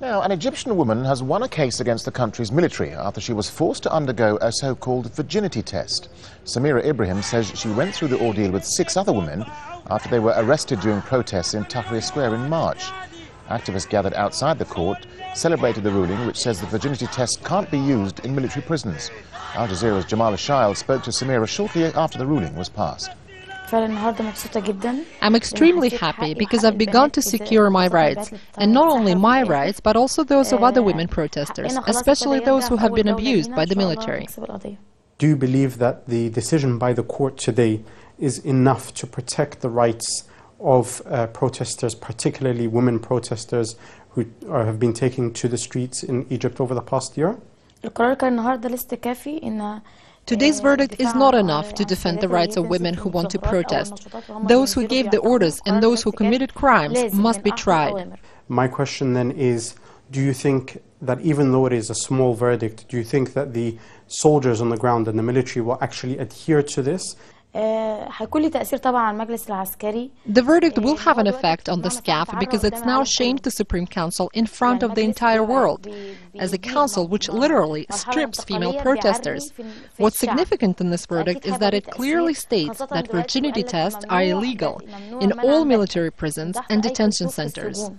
Now, an Egyptian woman has won a case against the country's military after she was forced to undergo a so-called virginity test. Samira Ibrahim says she went through the ordeal with 6 other women after they were arrested during protests in Tahrir Square in March. Activists gathered outside the court celebrated the ruling, which says the virginity test can't be used in military prisons. Al Jazeera's Jamal Ashail spoke to Samira shortly after the ruling was passed. I'm extremely happy because I've begun to secure my rights, and not only my rights, but also those of other women protesters, especially those who have been abused by the military. Do you believe that the decision by the court today is enough to protect the rights of protesters, particularly women protesters who have been taken to the streets in Egypt over the past year? Today's verdict is not enough to defend the rights of women who want to protest. Those who gave the orders and those who committed crimes must be tried. My question then is, do you think that even though it is a small verdict, do you think that the soldiers on the ground and the military will actually adhere to this? The verdict will have an effect on the SCAF because it's now shamed the Supreme Council in front of the entire world, as a council which literally strips female protesters. What's significant in this verdict is that it clearly states that virginity tests are illegal in all military prisons and detention centers.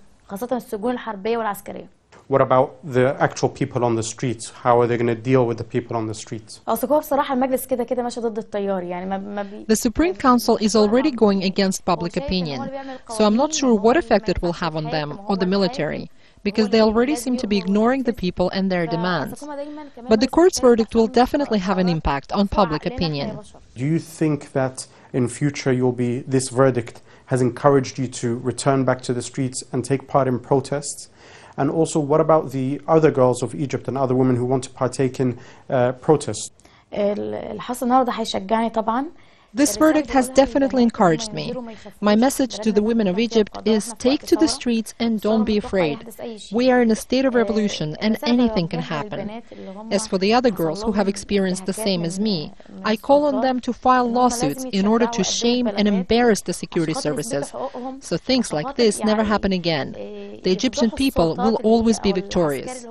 What about the actual people on the streets? How are they going to deal with the people on the streets? The Supreme Council is already going against public opinion, so I'm not sure what effect it will have on them or the military, because they already seem to be ignoring the people and their demands. But the court's verdict will definitely have an impact on public opinion. Do you think that in future this verdict has encouraged you to return back to the streets and take part in protests? And also, what about the other girls of Egypt and other women who want to partake in protests? This verdict has definitely encouraged me. My message to the women of Egypt is take to the streets and don't be afraid. We are in a state of revolution and anything can happen. As for the other girls who have experienced the same as me, I call on them to file lawsuits in order to shame and embarrass the security services, so things like this never happen again. The Egyptian people will always be victorious.